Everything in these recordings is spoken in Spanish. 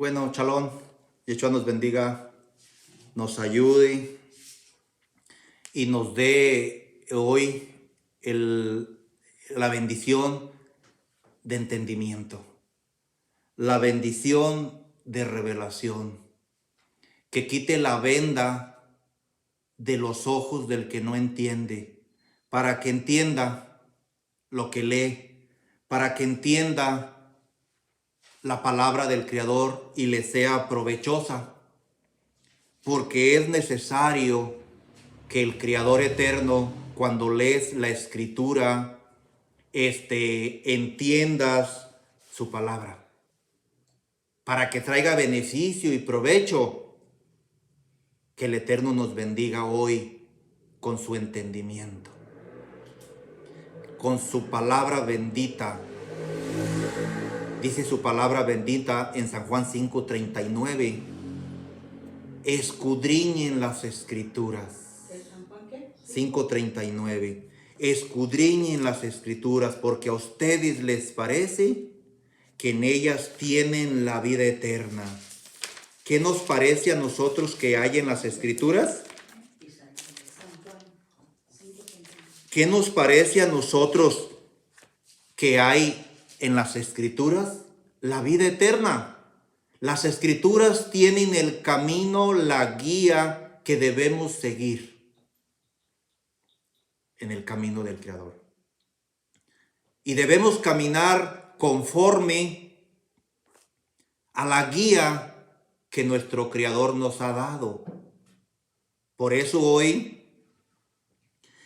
Bueno, Shalom, Yeshua nos bendiga, nos ayude y nos dé hoy la bendición de entendimiento, la bendición de revelación, que quite la venda de los ojos del que no entiende, para que entienda lo que lee, para que entienda la palabra del Creador y le sea provechosa, porque es necesario que el Creador eterno, cuando lees la Escritura, entiendas su palabra, para que traiga beneficio y provecho. Que el Eterno nos bendiga hoy con su entendimiento, con su palabra bendita. Dice su palabra bendita en San Juan 5:39. Escudriñen las Escrituras. 5:39. Escudriñen las Escrituras, porque a ustedes les parece que en ellas tienen la vida eterna. ¿Qué nos parece a nosotros que hay en las Escrituras? ¿Qué nos parece a nosotros que hay en las Escrituras? La vida eterna. Las Escrituras tienen el camino, la guía que debemos seguir en el camino del Creador. Y debemos caminar conforme a la guía que nuestro Creador nos ha dado. Por eso hoy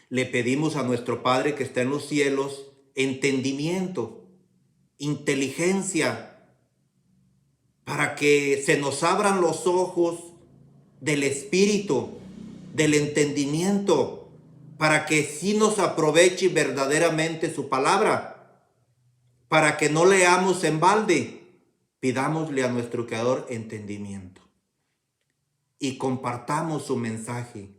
le pedimos a nuestro Padre que está en los cielos entendimiento, inteligencia, para que se nos abran los ojos del espíritu, del entendimiento, para que sí nos aproveche verdaderamente su palabra, para que no leamos en balde. Pidámosle a nuestro Creador entendimiento y compartamos su mensaje.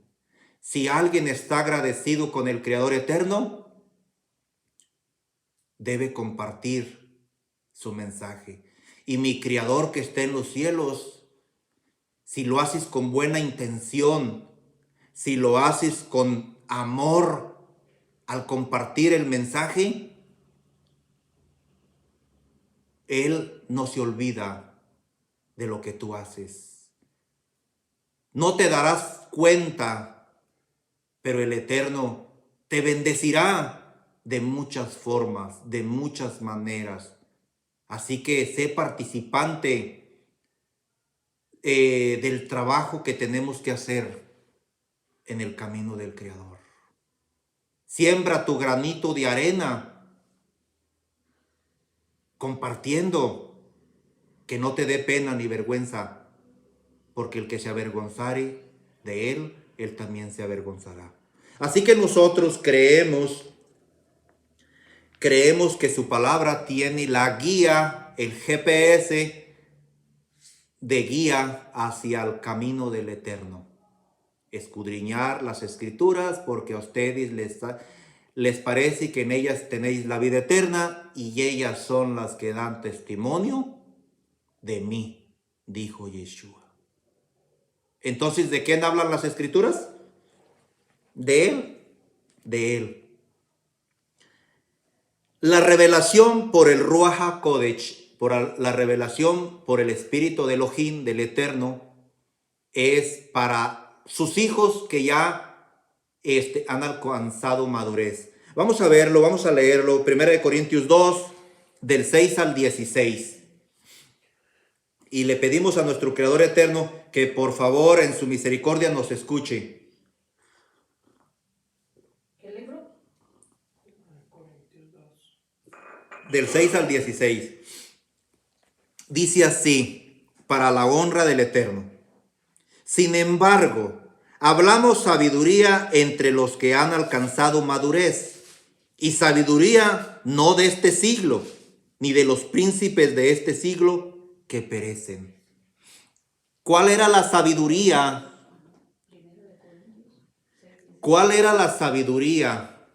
Si alguien está agradecido con el Creador eterno, debe compartir su mensaje. Y mi Creador que está en los cielos, si lo haces con buena intención, si lo haces con amor al compartir el mensaje, Él no se olvida de lo que tú haces. No te darás cuenta, pero el Eterno te bendecirá de muchas formas, de muchas maneras. Así que sé participante del trabajo que tenemos que hacer en el camino del Creador. Siembra tu granito de arena, compartiendo, que no te dé pena ni vergüenza, porque el que se avergonzare de él, él también se avergonzará. Así que nosotros creemos que su palabra tiene la guía, el GPS de guía hacia el camino del Eterno. Escudriñar las Escrituras, porque a ustedes les parece que en ellas tenéis la vida eterna, y ellas son las que dan testimonio de mí, dijo Yeshua. Entonces, ¿de quién hablan las Escrituras? De Él, de Él. La revelación por el Ruach HaKodesh, por la revelación por el Espíritu de Elohim, del Eterno, es para sus hijos que ya han alcanzado madurez. Vamos a verlo, vamos a leerlo. 1 Corintios 2, del 6 al 16. Y le pedimos a nuestro Creador eterno que por favor en su misericordia nos escuche. ¿Qué libro? Del 6 al 16. Dice así, para la honra del Eterno. Sin embargo, hablamos sabiduría entre los que han alcanzado madurez, y sabiduría no de este siglo, ni de los príncipes de este siglo que perecen. ¿Cuál era la sabiduría? ¿Cuál era la sabiduría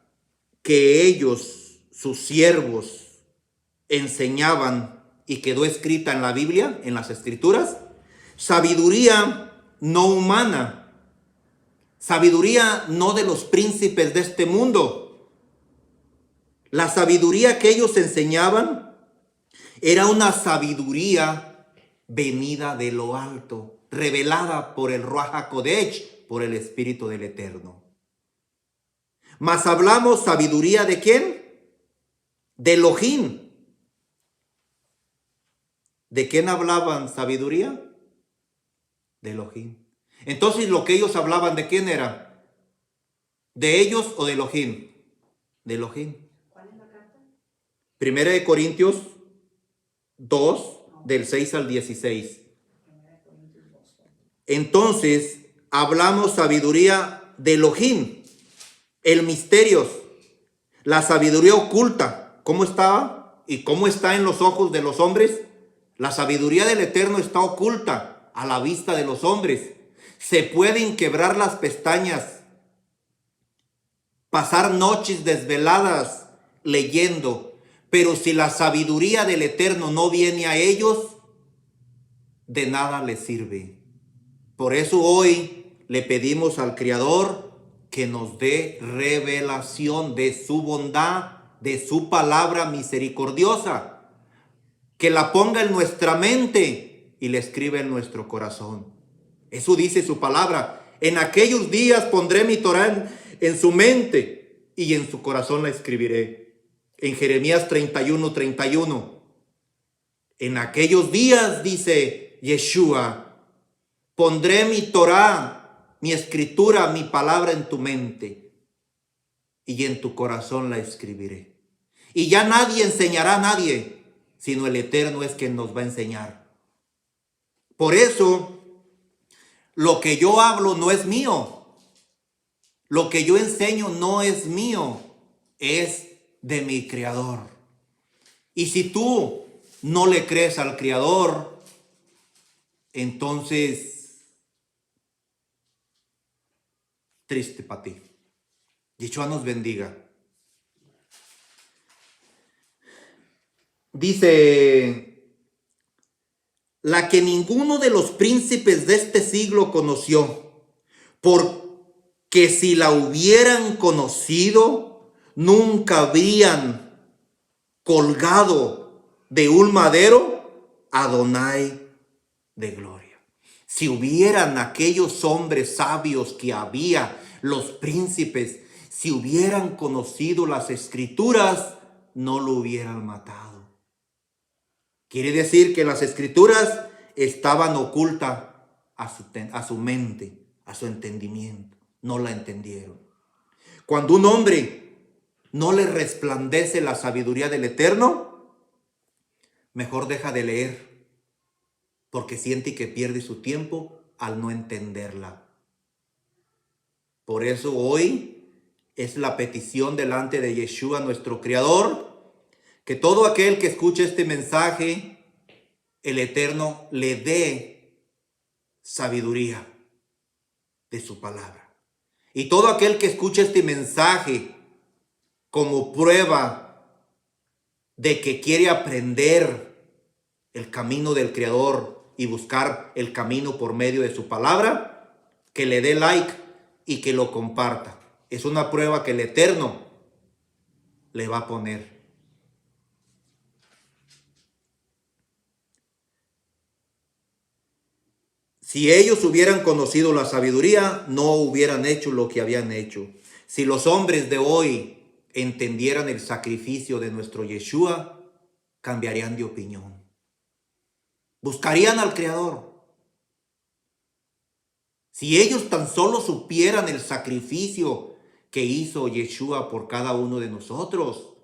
que ellos, sus siervos, enseñaban y quedó escrita en la Biblia, en las Escrituras, sabiduría no humana, sabiduría no de los príncipes de este mundo. La sabiduría que ellos enseñaban era una sabiduría venida de lo alto, revelada por el Ruach HaKodesh, por el Espíritu del Eterno. Mas hablamos sabiduría ¿de quién? De Elohim. ¿De quién hablaban sabiduría? De Elohim. Entonces lo que ellos hablaban, ¿de quién era? ¿De ellos o de Elohim? De Elohim. ¿Cuál es la carta? Primera de Corintios 2, del 6 al 16. Entonces hablamos sabiduría de Elohim, el misterios, la sabiduría oculta. ¿Cómo estaba? ¿Y cómo está en los ojos de los hombres? La sabiduría del Eterno está oculta a la vista de los hombres. Se pueden quebrar las pestañas, pasar noches desveladas leyendo, pero si la sabiduría del Eterno no viene a ellos, de nada les sirve. Por eso hoy le pedimos al Creador que nos dé revelación de su bondad, de su palabra misericordiosa, que la ponga en nuestra mente y la escriba en nuestro corazón. Eso dice su palabra. En aquellos días pondré mi Torá en su mente y en su corazón la escribiré. En Jeremías 31:31. En aquellos días, dice Yeshua, pondré mi Torá, mi escritura, mi palabra en tu mente y en tu corazón la escribiré. Y ya nadie enseñará a nadie, sino el Eterno es quien nos va a enseñar. Por eso, lo que yo hablo no es mío. Lo que yo enseño no es mío, es de mi Creador. Y si tú no le crees al Creador, entonces, triste para ti. Yeshua nos bendiga. Dice, la que ninguno de los príncipes de este siglo conoció, porque si la hubieran conocido, nunca habrían colgado de un madero a Adonai de gloria. Si hubieran aquellos hombres sabios que había, los príncipes, si hubieran conocido las Escrituras, no lo hubieran matado. Quiere decir que las Escrituras estaban ocultas a su mente, a su entendimiento. No la entendieron. Cuando un hombre no le resplandece la sabiduría del Eterno, mejor deja de leer, porque siente que pierde su tiempo al no entenderla. Por eso hoy es la petición delante de Yeshua, nuestro Creador, que todo aquel que escuche este mensaje, el Eterno le dé sabiduría de su palabra. Y todo aquel que escuche este mensaje como prueba de que quiere aprender el camino del Creador y buscar el camino por medio de su palabra, que le dé like y que lo comparta. Es una prueba que el Eterno le va a poner. Si ellos hubieran conocido la sabiduría, no hubieran hecho lo que habían hecho. Si los hombres de hoy entendieran el sacrificio de nuestro Yeshua, cambiarían de opinión. Buscarían al Creador. Si ellos tan solo supieran el sacrificio que hizo Yeshua por cada uno de nosotros,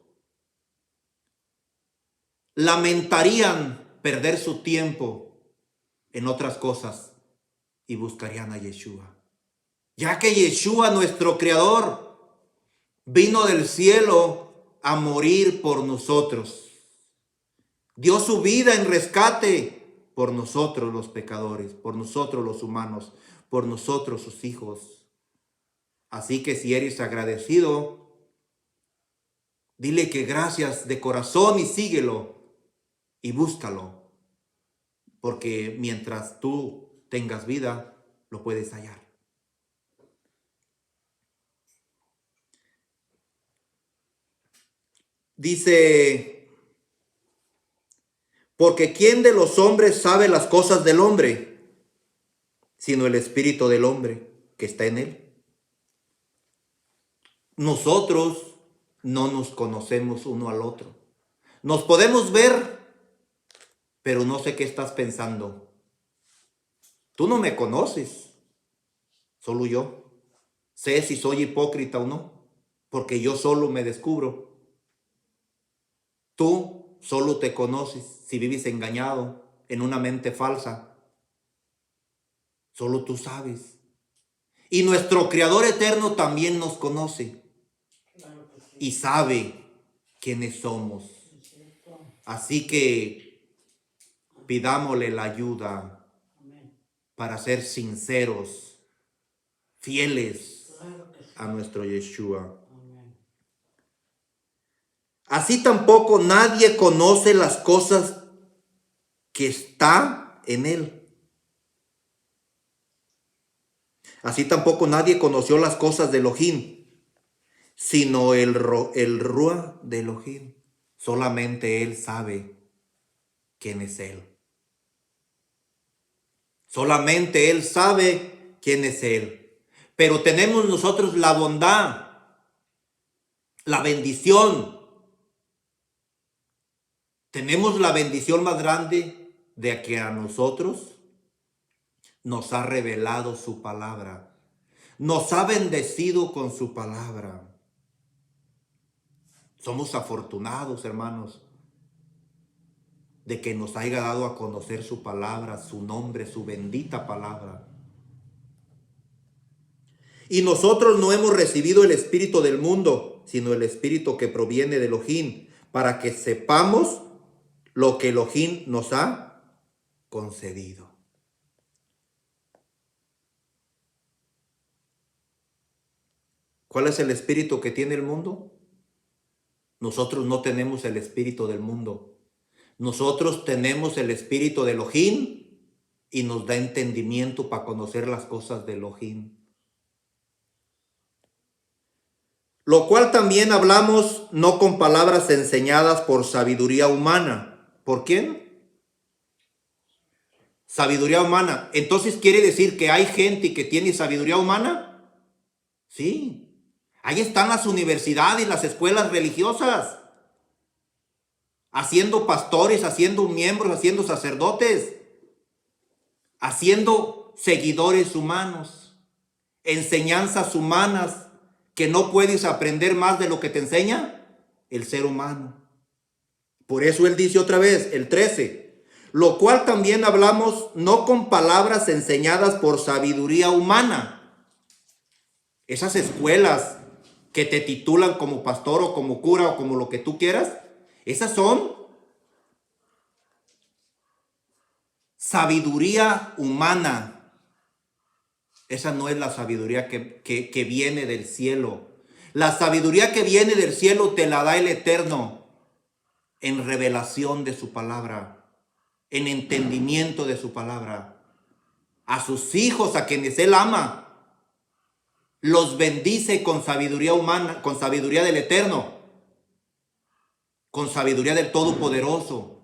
lamentarían perder su tiempo en otras cosas y buscarían a Yeshua. Ya que Yeshua, nuestro Creador, vino del cielo a morir por nosotros. Dio su vida en rescate por nosotros los pecadores, por nosotros los humanos, por nosotros sus hijos. Así que si eres agradecido, dile que gracias de corazón y síguelo. y búscalo, porque mientras tú tengas vida, lo puedes hallar. Dice, porque ¿quién de los hombres sabe las cosas del hombre, sino el espíritu del hombre que está en él? Nosotros no nos conocemos uno al otro. Nos podemos ver, pero no sé qué estás pensando. Tú no me conoces, solo yo. Sé si soy hipócrita o no, porque yo solo me descubro. Tú solo te conoces si vives engañado en una mente falsa. Solo tú sabes. Y nuestro Creador eterno también nos conoce y sabe quiénes somos. Así que pidámosle la ayuda para ser sinceros, fieles a nuestro Yeshua. Así tampoco nadie conoce las cosas que está en él. Así tampoco nadie conoció las cosas de Elohim, sino el Ruach de Elohim. Solamente él sabe quién es él. Solamente él sabe quién es él. Pero tenemos nosotros la bondad, la bendición. Tenemos la bendición más grande de que a nosotros nos ha revelado su palabra. Nos ha bendecido con su palabra. Somos afortunados, hermanos, de que nos haya dado a conocer su palabra, su nombre, su bendita palabra. Y nosotros no hemos recibido el espíritu del mundo, sino el espíritu que proviene de Elohim, para que sepamos lo que Elohim nos ha concedido. ¿Cuál es el espíritu que tiene el mundo? Nosotros no tenemos el espíritu del mundo. Nosotros tenemos el espíritu de Elohim y nos da entendimiento para conocer las cosas de Elohim. Lo cual también hablamos no con palabras enseñadas por sabiduría humana. ¿Por quién? Sabiduría humana. Entonces, ¿quiere decir que hay gente que tiene sabiduría humana? Sí. Ahí están las universidades y las escuelas religiosas, haciendo pastores, haciendo miembros, haciendo sacerdotes, haciendo seguidores humanos, enseñanzas humanas que no puedes aprender más de lo que te enseña el ser humano. Por eso él dice otra vez, el 13, lo cual también hablamos no con palabras enseñadas por sabiduría humana. Esas escuelas que te titulan como pastor o como cura o como lo que tú quieras, esas son sabiduría humana. Esa no es la sabiduría que viene del cielo. La sabiduría que viene del cielo te la da el Eterno en revelación de su palabra, en entendimiento de su palabra. A sus hijos, a quienes él ama, los bendice con sabiduría humana, con sabiduría del Eterno, con sabiduría del Todopoderoso.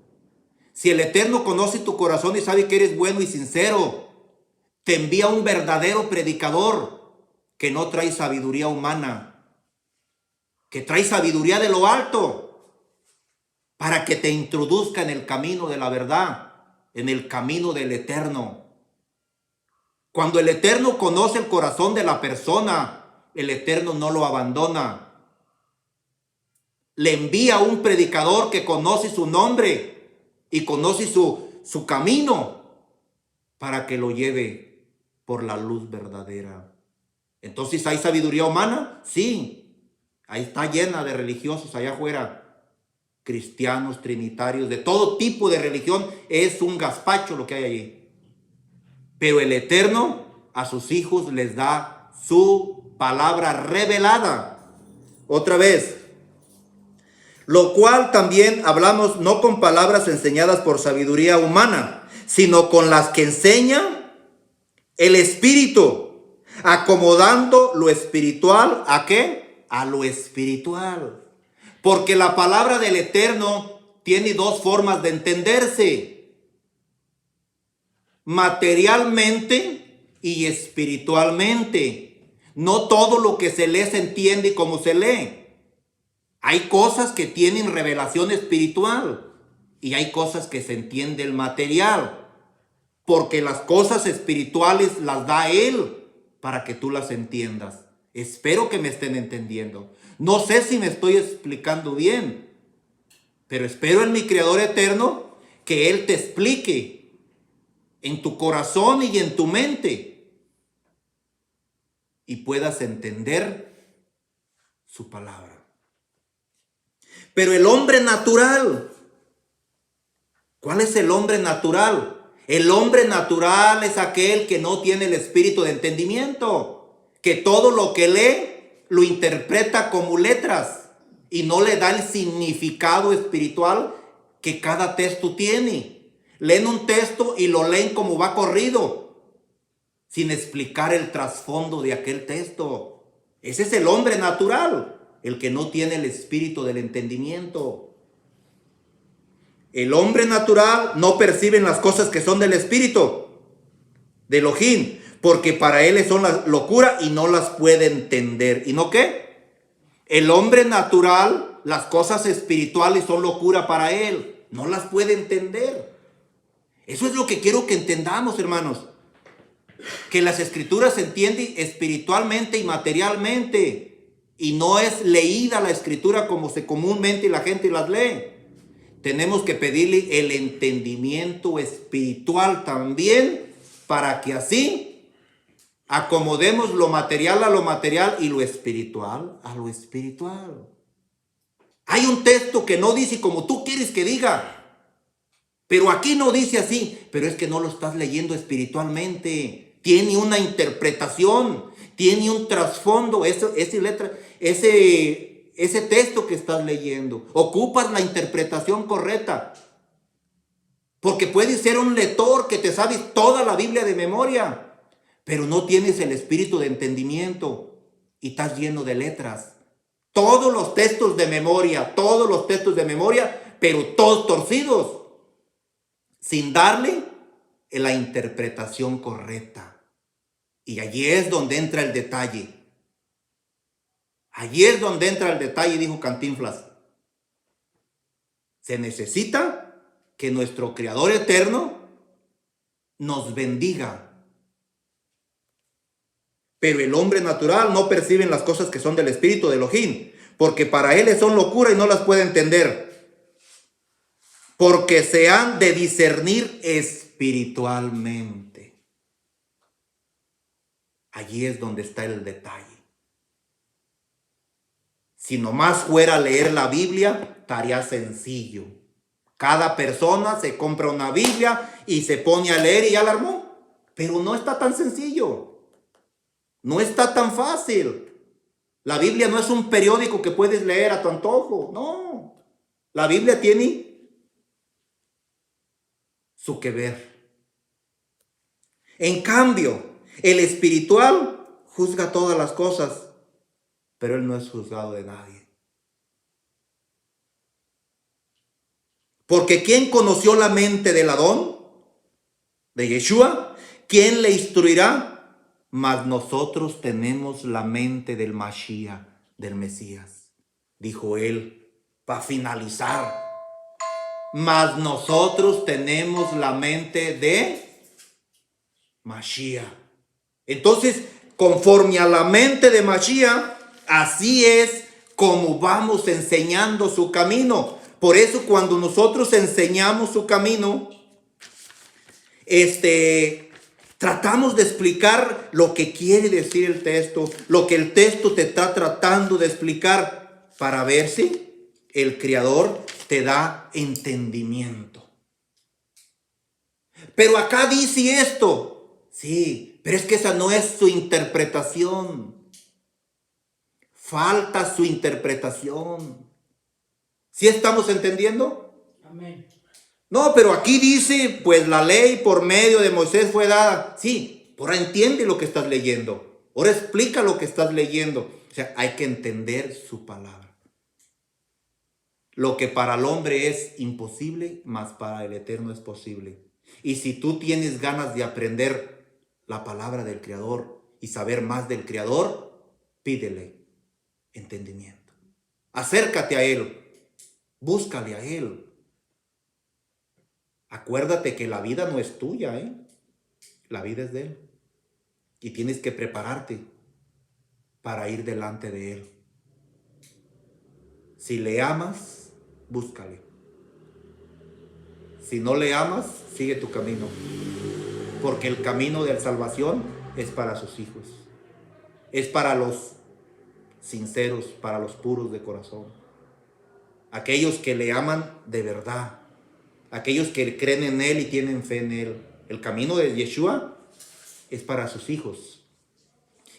Si el Eterno conoce tu corazón y sabe que eres bueno y sincero, te envía un verdadero predicador que no trae sabiduría humana, que trae sabiduría de lo alto, para que te introduzca en el camino de la verdad, en el camino del Eterno. Cuando el Eterno conoce el corazón de la persona, el Eterno no lo abandona. Le envía un predicador que conoce su nombre y conoce su camino para que lo lleve por la luz verdadera. Entonces, ¿hay sabiduría humana? Sí. Ahí está llena de religiosos allá afuera. Cristianos, trinitarios, de todo tipo de religión. Es un gazpacho lo que hay allí. Pero el Eterno a sus hijos les da su palabra revelada. Otra vez, Lo cual también hablamos no con palabras enseñadas por sabiduría humana, sino con las que enseña el Espíritu, acomodando lo espiritual ¿a qué? A lo espiritual. Porque la palabra del Eterno tiene dos formas de entenderse: materialmente y espiritualmente. No todo lo que se lee se entiende como se lee. Hay cosas que tienen revelación espiritual y hay cosas que se entiende el material, porque las cosas espirituales las da Él para que tú las entiendas. Espero que me estén entendiendo. No sé si me estoy explicando bien, pero espero en mi Creador eterno que Él te explique en tu corazón y en tu mente y puedas entender su palabra. Pero el hombre natural, ¿cuál es el hombre natural? El hombre natural es aquel que no tiene el espíritu de entendimiento, que todo lo que lee lo interpreta como letras y no le da el significado espiritual que cada texto tiene. Leen un texto y lo leen como va corrido, sin explicar el trasfondo de aquel texto. Ese es el hombre natural, el que no tiene el espíritu del entendimiento. El hombre natural no percibe las cosas que son del espíritu, de Elohim, porque para él son la locura y no las puede entender. ¿Y no qué? El hombre natural, las cosas espirituales son locura para él, no las puede entender. Eso es lo que quiero que entendamos, hermanos. Que las escrituras se entienden espiritualmente y materialmente. Y no es leída la escritura como se comúnmente la gente las lee. Tenemos que pedirle el entendimiento espiritual también, para que así acomodemos lo material a lo material y lo espiritual a lo espiritual. Hay un texto que no dice como tú quieres que diga, pero aquí no dice así, pero es que no lo estás leyendo espiritualmente. Tiene una interpretación, tiene un trasfondo, ese texto que estás leyendo. Ocupas la interpretación correcta. Porque puedes ser un lector que te sabes toda la Biblia de memoria, pero no tienes el espíritu de entendimiento y estás lleno de letras. Todos los textos de memoria, pero todos torcidos, sin darle la interpretación correcta. Y allí es donde entra el detalle. Allí es donde entra el detalle, dijo Cantinflas. Se necesita que nuestro Creador eterno nos bendiga. Pero el hombre natural no percibe las cosas que son del espíritu de Elohim, porque para él son locura y no las puede entender, porque se han de discernir espiritualmente. Allí es donde está el detalle. Si nomás fuera a leer la Biblia, estaría sencillo. Cada persona se compra una Biblia y se pone a leer y ya la armó. Pero no está tan sencillo. No está tan fácil. La Biblia no es un periódico que puedes leer a tu antojo. No. La Biblia tiene su que ver. En cambio, el espiritual juzga todas las cosas, pero él no es juzgado de nadie. Porque ¿quién conoció la mente del Adón? De Yeshua. ¿Quién le instruirá? Mas nosotros tenemos la mente del Mashiach, del Mesías. Dijo él, para finalizar. Mas nosotros tenemos la mente de Mashiach. Entonces, conforme a la mente de Mashiach, así es como vamos enseñando su camino. Por eso cuando nosotros enseñamos su camino, tratamos de explicar lo que quiere decir el texto, lo que el texto te está tratando de explicar, para ver si el Creador te da entendimiento. Pero acá dice esto, sí, pero es que esa no es su interpretación. Falta su interpretación. ¿Sí estamos entendiendo? Amén. No, pero aquí dice, pues la ley por medio de Moisés fue dada. Sí, ahora entiende lo que estás leyendo. Ahora explica lo que estás leyendo. O sea, hay que entender su palabra. Lo que para el hombre es imposible, mas para el Eterno es posible. Y si tú tienes ganas de aprender la palabra del Creador y saber más del Creador, pídele entendimiento. Acércate a Él. Búscale a Él. Acuérdate que la vida no es tuya, ¿eh? La vida es de Él. Y tienes que prepararte para ir delante de Él. Si le amas, búscale. Si no le amas, sigue tu camino. Porque el camino de la salvación es para sus hijos. Es para los sinceros, para los puros de corazón. Aquellos que le aman de verdad. Aquellos que creen en Él y tienen fe en Él. El camino de Yeshua es para sus hijos.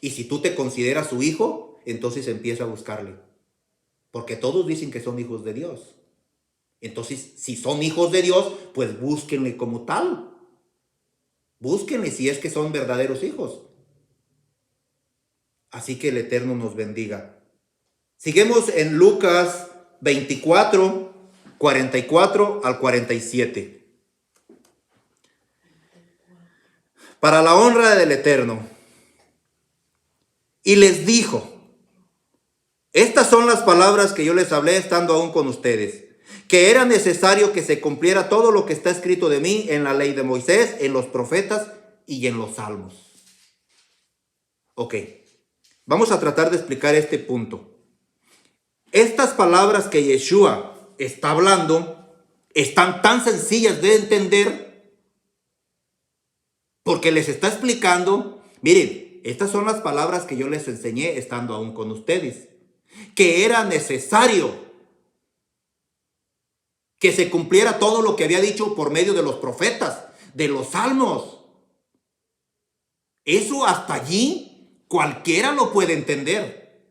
Y si tú te consideras su hijo, entonces empieza a buscarle. Porque todos dicen que son hijos de Dios. Entonces, si son hijos de Dios, pues búsquenle como tal. Búsquenle si es que son verdaderos hijos. Así que el Eterno nos bendiga. Seguimos en Lucas 24, 44 al 47. Para la honra del Eterno. Y les dijo, estas son las palabras que yo les hablé estando aún con ustedes, que era necesario que se cumpliera todo lo que está escrito de mí en la ley de Moisés, en los profetas y en los salmos. Ok, vamos a tratar de explicar este punto. Estas palabras que Yeshua está hablando están tan sencillas de entender porque les está explicando, miren, estas son las palabras que yo les enseñé estando aún con ustedes, que era necesario que se cumpliera todo lo que había dicho por medio de los profetas, de los salmos. Eso hasta allí cualquiera lo puede entender,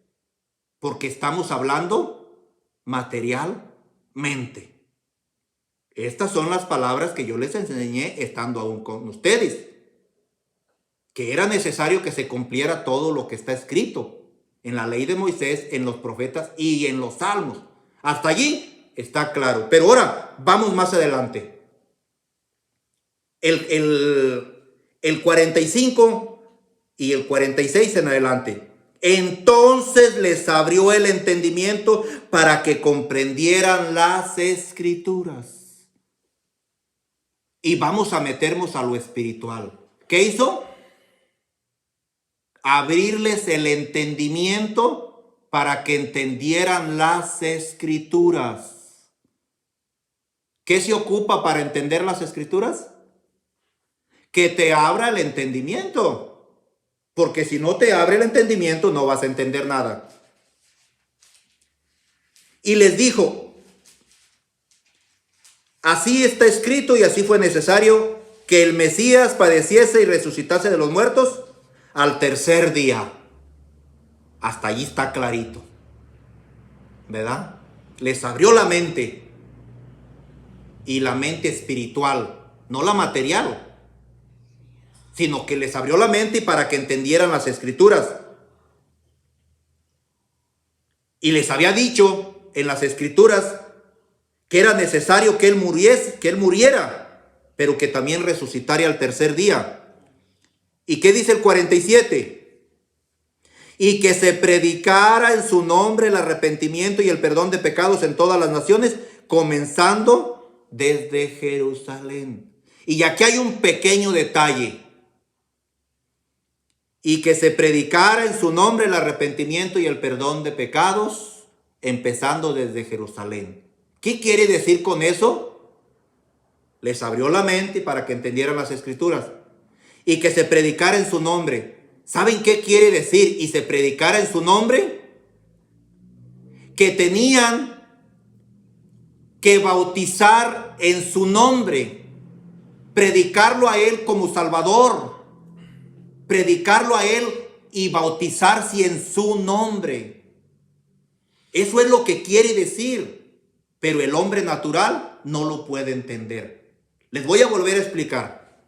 porque estamos hablando materialmente. Estas son las palabras que yo les enseñé estando aún con ustedes, que era necesario que se cumpliera todo lo que está escrito en la ley de Moisés, en los profetas y en los salmos. Hasta allí está claro. Pero ahora vamos más adelante. El 45 y el 46 en adelante. Entonces les abrió el entendimiento para que comprendieran las escrituras. Y vamos a meternos a lo espiritual. ¿Qué hizo? Abrirles el entendimiento para que entendieran las escrituras. ¿Qué se ocupa para entender las escrituras? Que te abra el entendimiento. Porque si no te abre el entendimiento, no vas a entender nada. Y les dijo, así está escrito y así fue necesario que el Mesías padeciese y resucitase de los muertos al tercer día. Hasta allí está clarito, ¿verdad? Les abrió la mente. Y la mente espiritual, no la material, sino que les abrió la mente para que entendieran las escrituras. Y les había dicho en las escrituras que era necesario que él muriera, pero que también resucitara al tercer día. ¿Y qué dice el 47? Y que se predicara en su nombre el arrepentimiento y el perdón de pecados en todas las naciones, comenzando desde Jerusalén. Y aquí hay un pequeño detalle. Y que se predicara en su nombre el arrepentimiento y el perdón de pecados, empezando desde Jerusalén. ¿Qué quiere decir con eso? Les abrió la mente para que entendieran las escrituras. Y que se predicara en su nombre. ¿Saben qué quiere decir? Y se predicara en su nombre. Que tenían que bautizar en su nombre. Predicarlo a Él como Salvador. Predicarlo a Él y bautizarse en su nombre. Eso es lo que quiere decir. pero el hombre natural no lo puede entender. Les voy a volver a explicar.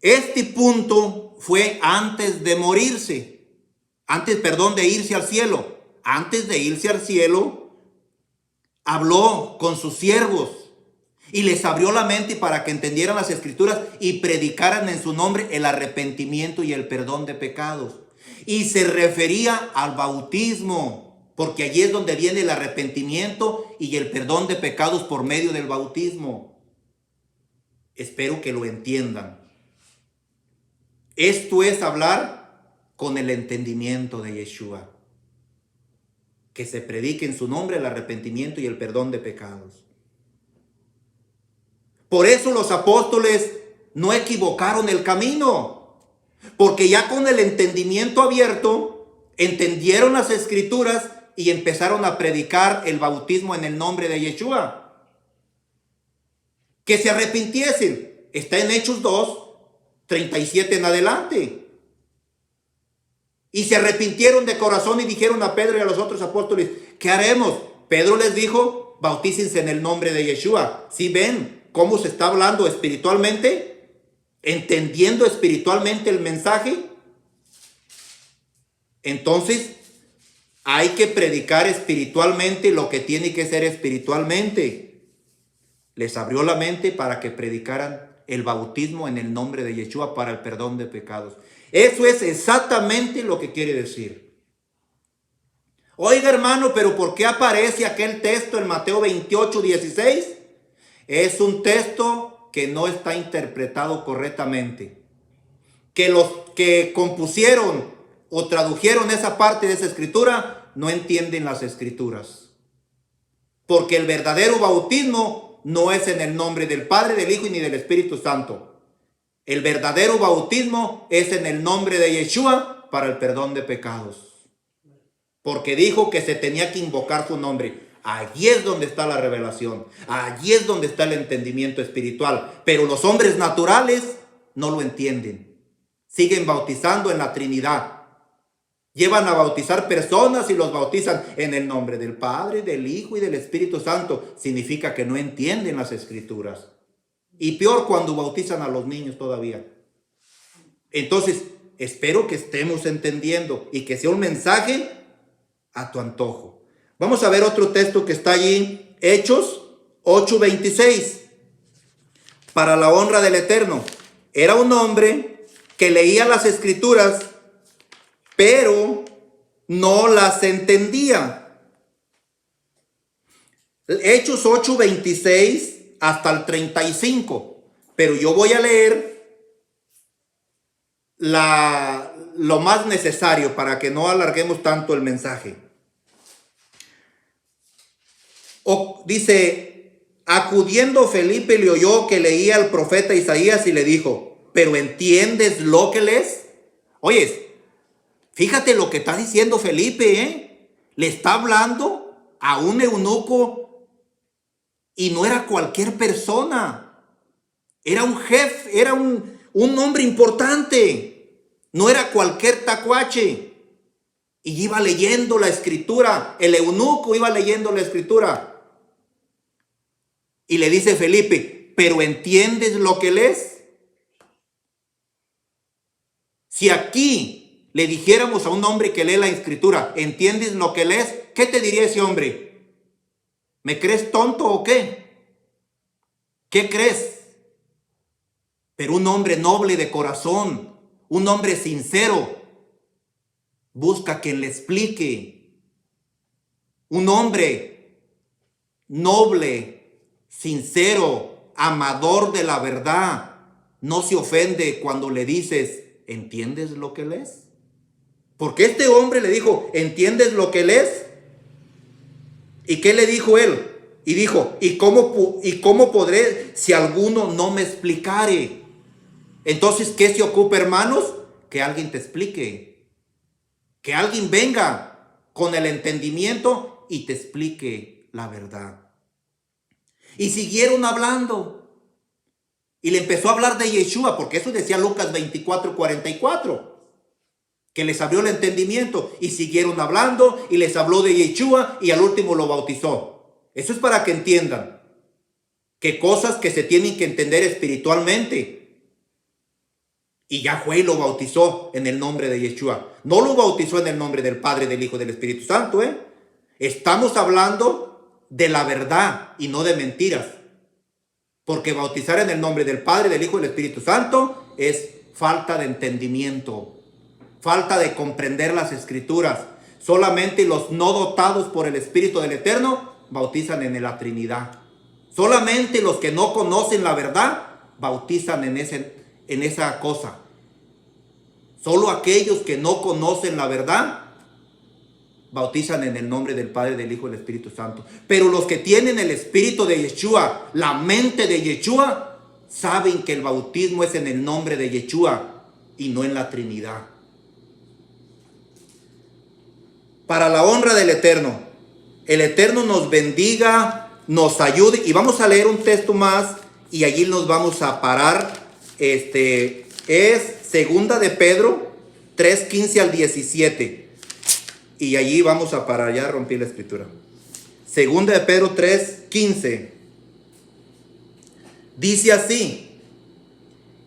Este punto fue antes de morirse, de irse al cielo. Antes de irse al cielo, habló con sus siervos y les abrió la mente para que entendieran las escrituras y predicaran en su nombre el arrepentimiento y el perdón de pecados. Y se refería al bautismo, porque allí es donde viene el arrepentimiento y el perdón de pecados por medio del bautismo. Espero que lo entiendan. Esto es hablar con el entendimiento de Yeshua. Que se predique en su nombre el arrepentimiento y el perdón de pecados. Por eso los apóstoles no equivocaron el camino, porque ya con el entendimiento abierto, entendieron las escrituras y empezaron a predicar el bautismo en el nombre de Yeshua. Que se arrepintiesen. Está en Hechos 2, 37 en adelante. Y se arrepintieron de corazón y dijeron a Pedro y a los otros apóstoles, ¿qué haremos? Pedro les dijo, bautícense en el nombre de Yeshua. ¿Sí ven cómo se está hablando espiritualmente? ¿Entendiendo espiritualmente el mensaje? Entonces, hay que predicar espiritualmente lo que tiene que ser espiritualmente. Les abrió la mente para que predicaran el bautismo en el nombre de Yeshua para el perdón de pecados. Eso es exactamente lo que quiere decir. Oiga, hermano, pero ¿por qué aparece aquel texto en Mateo 28, 16? Es un texto que no está interpretado correctamente. Que los que compusieron o tradujeron esa parte de esa escritura no entienden las escrituras. Porque el verdadero bautismo no es en el nombre del Padre, del Hijo y ni del Espíritu Santo. El verdadero bautismo es en el nombre de Yeshua para el perdón de pecados. Porque dijo que se tenía que invocar su nombre. Allí es donde está la revelación. Allí es donde está el entendimiento espiritual. Pero los hombres naturales no lo entienden. Siguen bautizando en la Trinidad. Llevan a bautizar personas y los bautizan en el nombre del Padre, del Hijo y del Espíritu Santo. Significa que no entienden las escrituras. Y peor cuando bautizan a los niños todavía. Entonces, espero que estemos entendiendo y que sea un mensaje a tu antojo. Vamos a ver otro texto que está allí, Hechos 8:26. Para la honra del Eterno. Era un hombre que leía las escrituras, pero no las entendía. Hechos 8:26 hasta el 35. Pero yo voy a leer lo más necesario para que no alarguemos tanto el mensaje. Dice, acudiendo Felipe le oyó que leía el profeta Isaías y le dijo, ¿pero entiendes lo que lees? Oye, fíjate lo que está diciendo Felipe, ¿eh? Le está hablando a un eunuco y no era cualquier persona. Era un jefe, era un hombre importante. No era cualquier tacuache. Y iba leyendo la escritura. El eunuco iba leyendo la escritura. Y le dice Felipe, ¿pero entiendes lo que lees? Si aquí le dijéramos a un hombre que lee la escritura, ¿entiendes lo que lees? ¿Qué te diría ese hombre? ¿Me crees tonto o qué? ¿Qué crees? Pero un hombre noble de corazón, un hombre sincero, busca quien le explique. Un hombre noble, sincero, amador de la verdad, no se ofende cuando le dices, ¿entiendes lo que lees? Porque este hombre le dijo, ¿entiendes lo que lees? ¿Y qué le dijo él? Y dijo, ¿y cómo podré si alguno no me explicare? Entonces, ¿qué se ocupa, hermanos? Que alguien te explique. Que alguien venga con el entendimiento y te explique la verdad. Y siguieron hablando. Y le empezó a hablar de Yeshua, porque eso decía Lucas 24:44. Que les abrió el entendimiento. Y siguieron hablando y les habló de Yeshua y al último lo bautizó. Eso es para que entiendan que cosas que se tienen que entender espiritualmente. Y ya fue y lo bautizó en el nombre de Yeshua. No lo bautizó en el nombre del Padre, del Hijo y del Espíritu Santo. Estamos hablando de la verdad y no de mentiras. Porque bautizar en el nombre del Padre, del Hijo y del Espíritu Santo es falta de entendimiento, falta de comprender las Escrituras. Solamente los no dotados por el Espíritu del Eterno bautizan en la Trinidad. Solamente los que no conocen la verdad bautizan en esa cosa. Solo aquellos que no conocen la verdad bautizan en el nombre del Padre, del Hijo y del Espíritu Santo. Pero los que tienen el Espíritu de Yeshua, la mente de Yeshua, saben que el bautismo es en el nombre de Yeshua y no en la Trinidad. Para la honra del Eterno, el Eterno nos bendiga, nos ayude. Y vamos a leer un texto más y allí nos vamos a parar. Es Segunda de Pedro 3:15 al 17. Y allí vamos a parar, ya rompí la escritura. Segunda de Pedro 3:15. Dice así: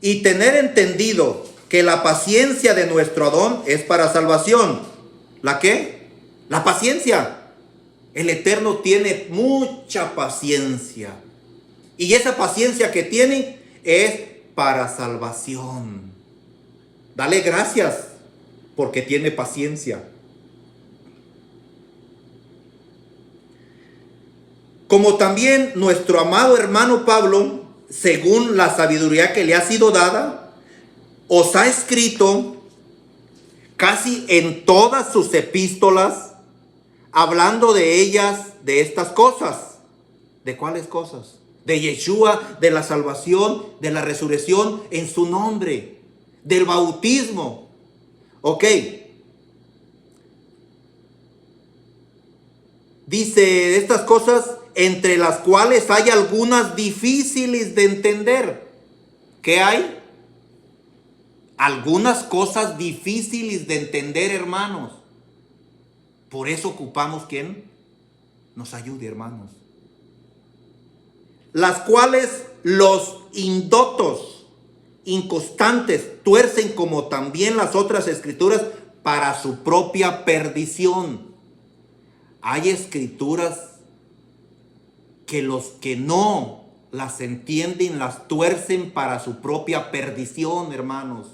y tener entendido que la paciencia de nuestro Adón es para salvación. ¿La qué? La paciencia. El Eterno tiene mucha paciencia. Y esa paciencia que tiene es para salvación. Dale gracias porque tiene paciencia. Como también nuestro amado hermano Pablo, según la sabiduría que le ha sido dada, os ha escrito casi en todas sus epístolas, hablando de ellas, de estas cosas. ¿De cuáles cosas? De Yeshua, de la salvación, de la resurrección en su nombre, del bautismo. Ok. Dice estas cosas, entre las cuales hay algunas difíciles de entender. ¿Qué hay? Algunas cosas difíciles de entender, hermanos. Por eso ocupamos ¿quién? Nos ayude, hermanos. Las cuales los indotos, inconstantes, tuercen como también las otras escrituras para su propia perdición. Hay escrituras que los que no las entienden las tuercen para su propia perdición, hermanos.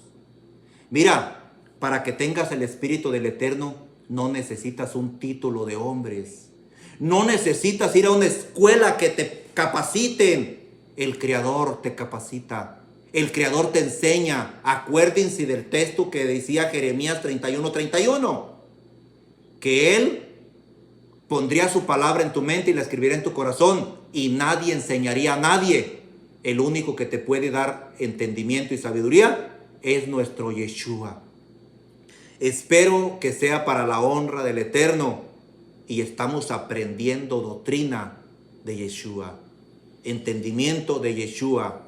Mira, para que tengas el Espíritu del Eterno no necesitas un título de hombres. No necesitas ir a una escuela que te capaciten. El Creador te capacita. El Creador te enseña. Acuérdense del texto que decía Jeremías 31:31. Que Él pondría su palabra en tu mente y la escribiría en tu corazón. Y nadie enseñaría a nadie. El único que te puede dar entendimiento y sabiduría es nuestro Yeshua. Espero que sea para la honra del Eterno. Y estamos aprendiendo doctrina de Yeshua. Entendimiento de Yeshua.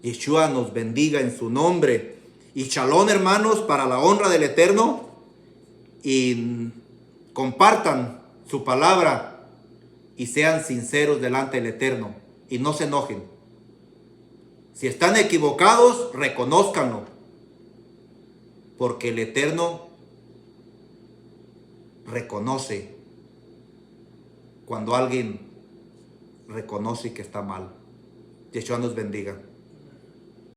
Yeshua nos bendiga en su nombre. Y shalom, hermanos, para la honra del Eterno. Y compartan su palabra y sean sinceros delante del Eterno. Y no se enojen. Si están equivocados, reconózcanlo. Porque el Eterno reconoce cuando alguien reconoce que está mal. Yeshua nos bendiga.